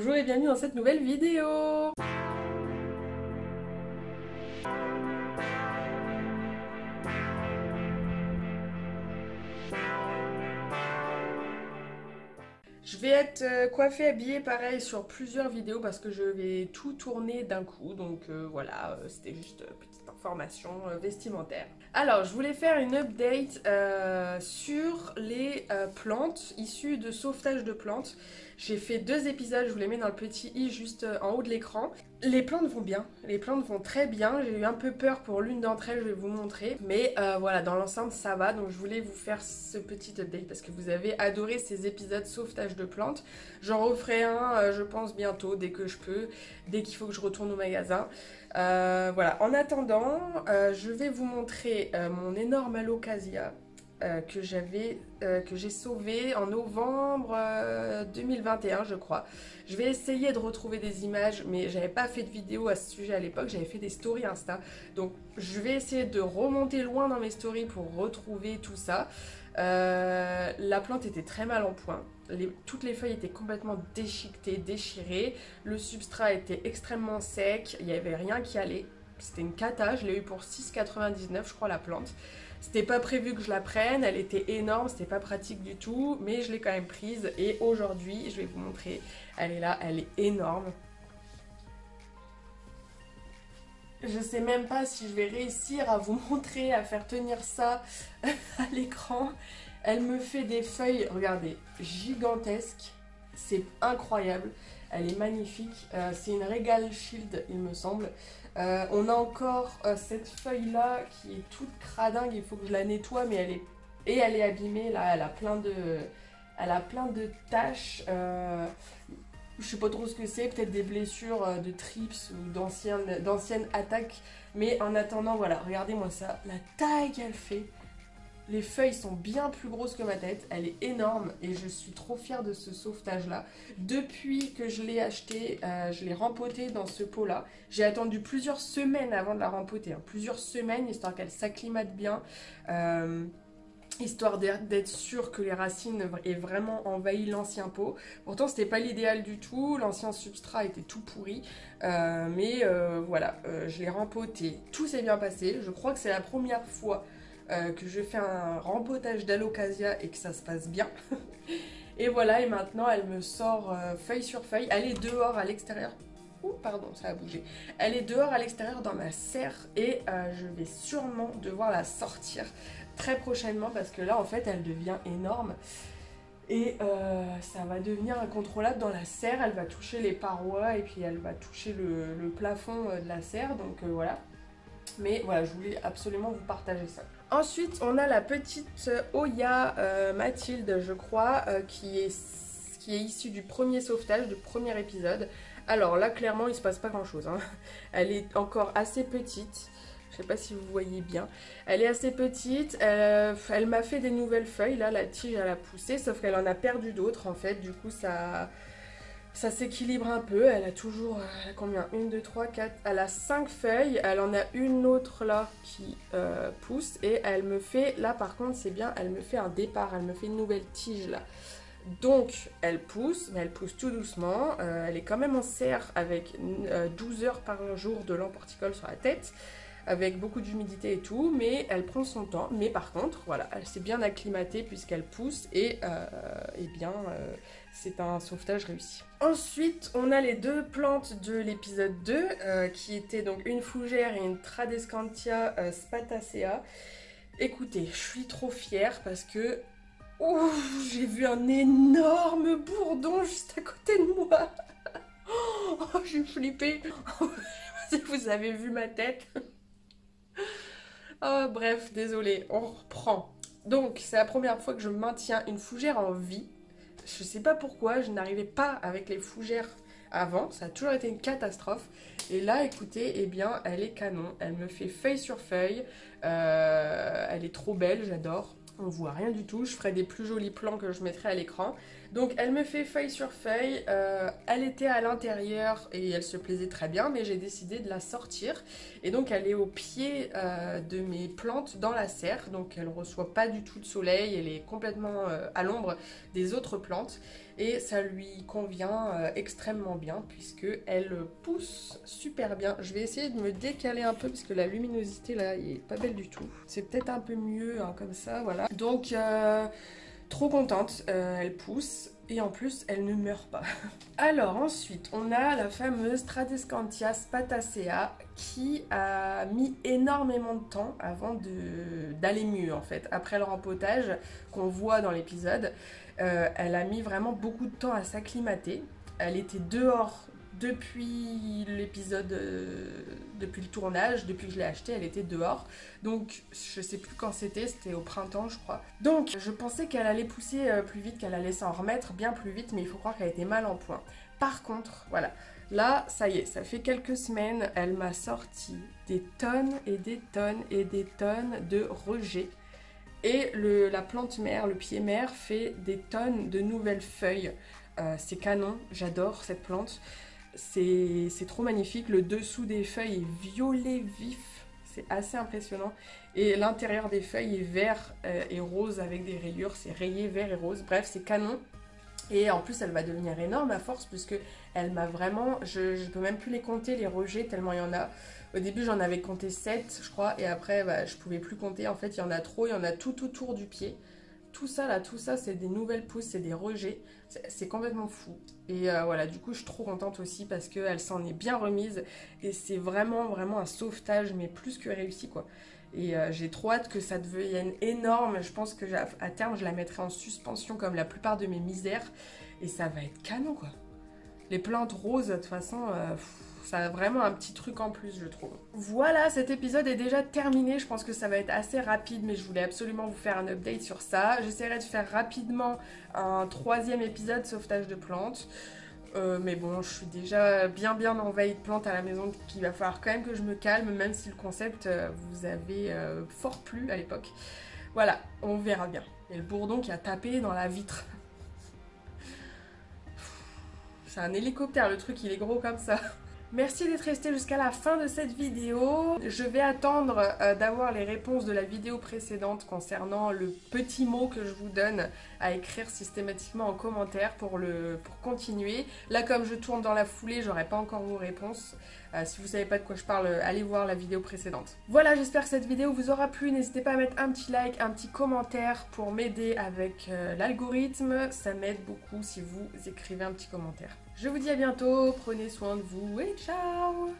Bonjour et bienvenue dans cette nouvelle vidéo. Je vais être coiffée, habillée pareil sur plusieurs vidéos parce que je vais tout tourner d'un coup. Donc voilà, c'était juste petite information vestimentaire. Alors, je voulais faire une update sur les plantes issues de sauvetage de plantes. J'ai fait 2 épisodes, je vous les mets dans le petit i juste en haut de l'écran. Les plantes vont bien, les plantes vont très bien. J'ai eu un peu peur pour l'une d'entre elles, je vais vous montrer. Mais voilà, dans l'ensemble, ça va. Donc je voulais vous faire ce petit update parce que vous avez adoré ces épisodes sauvetage de plantes. J'en referai un, je pense, bientôt, dès que je peux, dès qu'il faut que je retourne au magasin. Voilà, en attendant, je vais vous montrer mon énorme alocasia que j'ai sauvé en novembre 2021, je crois. Je vais essayer de retrouver des images, mais j'avais pas fait de vidéo à ce sujet à l'époque, j'avais fait des stories Insta. Donc je vais essayer de remonter loin dans mes stories pour retrouver tout ça. La plante était très mal en point. Toutes les feuilles étaient complètement déchiquetées, déchirées. Le substrat était extrêmement sec, il n'y avait rien qui allait. C'était une cata, je l'ai eu pour 6,99 je crois la plante. C'était pas prévu que je la prenne, elle était énorme, c'était pas pratique du tout, mais je l'ai quand même prise et aujourd'hui, je vais vous montrer, elle est là, elle est énorme. Je sais même pas si je vais réussir à vous montrer, à faire tenir ça à l'écran. Elle me fait des feuilles, regardez, gigantesques, c'est incroyable. Elle est magnifique, c'est une Regal Shield il me semble. On a encore cette feuille là qui est toute cradingue, il faut que je la nettoie mais elle est abîmée là, elle a plein de taches. Je sais pas trop ce que c'est, peut-être des blessures de trips ou d'anciennes attaques. Mais en attendant, voilà, regardez-moi ça, la taille qu'elle fait. Les feuilles sont bien plus grosses que ma tête, elle est énorme et je suis trop fière de ce sauvetage-là. Depuis que je l'ai acheté, je l'ai rempotée dans ce pot-là. J'ai attendu plusieurs semaines avant de la rempoter, hein. Plusieurs semaines, histoire qu'elle s'acclimate bien. Histoire d'être sûr que les racines aient vraiment envahi l'ancien pot. Pourtant, c'était pas l'idéal du tout. L'ancien substrat était tout pourri. Voilà, je l'ai rempoté. Tout s'est bien passé. Je crois que c'est la première fois que je fais un rempotage d'alocasia et que ça se passe bien. Et voilà, et maintenant, elle me sort feuille sur feuille. Elle est dehors à l'extérieur. Ouh, pardon, ça a bougé. Elle est dehors à l'extérieur dans ma serre et je vais sûrement devoir la sortir très prochainement parce que là en fait elle devient énorme et ça va devenir incontrôlable dans la serre. Elle va toucher les parois et puis elle va toucher le plafond de la serre, donc voilà. Mais voilà, je voulais absolument vous partager ça. Ensuite, on a la petite Oya Mathilde, je crois, qui est issue du premier sauvetage, du premier épisode. Alors là, clairement, il se passe pas grand-chose, hein. Elle est encore assez petite. Je sais pas si vous voyez bien. Elle est assez petite. Elle m'a fait des nouvelles feuilles. Là, la tige, elle a poussé. Sauf qu'elle en a perdu d'autres, en fait. Du coup, ça s'équilibre un peu. Elle a toujours, combien? 1, 2, 3, 4. Elle a 5 feuilles. Elle en a une autre là qui pousse. Et elle me fait, là par contre, c'est bien, elle me fait un départ. Elle me fait une nouvelle tige là. Donc elle pousse, mais elle pousse tout doucement. Elle est quand même en serre avec 12 heures par jour de lampe horticole sur la tête, avec beaucoup d'humidité et tout, mais elle prend son temps. Mais par contre, voilà, elle s'est bien acclimatée puisqu'elle pousse et c'est un sauvetage réussi. Ensuite, on a les 2 plantes de l'épisode 2 qui étaient donc une fougère et une Tradescantia spatacea. Écoutez, je suis trop fière parce que j'ai vu un énorme bourdon juste à côté de moi. Oh, j'ai flippé. Si vous avez vu ma tête. Oh, bref, désolé, on reprend. Donc, c'est la première fois que je maintiens une fougère en vie. Je sais pas pourquoi, je n'arrivais pas avec les fougères avant. Ça a toujours été une catastrophe. Et là, écoutez, eh bien, elle est canon. Elle me fait feuille sur feuille. Elle est trop belle, j'adore. On voit rien du tout, je ferai des plus jolis plans que je mettrai à l'écran. Donc elle me fait feuille sur feuille, elle était à l'intérieur et elle se plaisait très bien, mais j'ai décidé de la sortir. Et donc elle est au pied de mes plantes dans la serre, donc elle ne reçoit pas du tout de soleil, elle est complètement à l'ombre des autres plantes. et ça lui convient extrêmement bien puisque elle pousse super bien. Je vais essayer de me décaler un peu parce que la luminosité là est pas belle du tout. C'est peut-être un peu mieux hein, comme ça, voilà. Donc trop contente, elle pousse et en plus elle ne meurt pas. Alors ensuite on a la fameuse Tradescantia spatacea qui a mis énormément de temps avant d'aller mieux en fait. Après le rempotage qu'on voit dans l'épisode, elle a mis vraiment beaucoup de temps à s'acclimater. Elle était dehors depuis l'épisode, depuis le tournage, depuis que je l'ai acheté, elle était dehors. Donc je sais plus quand c'était au printemps je crois. Donc je pensais qu'elle allait pousser plus vite, qu'elle allait s'en remettre bien plus vite, mais il faut croire qu'elle était mal en point. Par contre, voilà, là ça y est, ça fait quelques semaines, elle m'a sorti des tonnes et des tonnes et des tonnes de rejets. Et la plante mère, le pied mère, fait des tonnes de nouvelles feuilles. C'est canon, j'adore cette plante. C'est trop magnifique, le dessous des feuilles est violet vif, c'est assez impressionnant. Et l'intérieur des feuilles est vert et rose avec des rayures, c'est rayé vert et rose, bref c'est canon. Et en plus elle va devenir énorme à force puisque elle m'a vraiment, je peux même plus les compter les rejets tellement il y en a. Au début j'en avais compté 7 je crois et après bah, je pouvais plus compter, en fait il y en a trop, il y en a tout autour du pied. Tout ça là, tout ça c'est des nouvelles pousses, c'est des rejets, c'est complètement fou. Et voilà, du coup je suis trop contente aussi parce qu'elle s'en est bien remise et c'est vraiment vraiment un sauvetage mais plus que réussi quoi. Et j'ai trop hâte que ça devienne énorme, je pense que à terme je la mettrai en suspension comme la plupart de mes misères et ça va être canon quoi. Les plantes roses de toute façon... ça a vraiment un petit truc en plus, je trouve. Voilà, cet épisode est déjà terminé. Je pense que ça va être assez rapide, mais je voulais absolument vous faire un update sur ça. J'essaierai de faire rapidement un 3e épisode sauvetage de plantes. Mais bon, je suis déjà bien envahie de plantes à la maison, qu'il va falloir quand même que je me calme, même si le concept vous avait fort plu à l'époque. Voilà, on verra bien. Et le bourdon qui a tapé dans la vitre. C'est un hélicoptère, le truc, il est gros comme ça. Merci d'être resté jusqu'à la fin de cette vidéo. Je vais attendre d'avoir les réponses de la vidéo précédente concernant le petit mot que je vous donne à écrire systématiquement en commentaire pour continuer. Là, comme je tourne dans la foulée, j'aurai pas encore vos réponses. Si vous savez pas de quoi je parle, allez voir la vidéo précédente. Voilà, j'espère que cette vidéo vous aura plu. N'hésitez pas à mettre un petit like, un petit commentaire pour m'aider avec l'algorithme. Ça m'aide beaucoup si vous écrivez un petit commentaire. Je vous dis à bientôt, prenez soin de vous et ciao!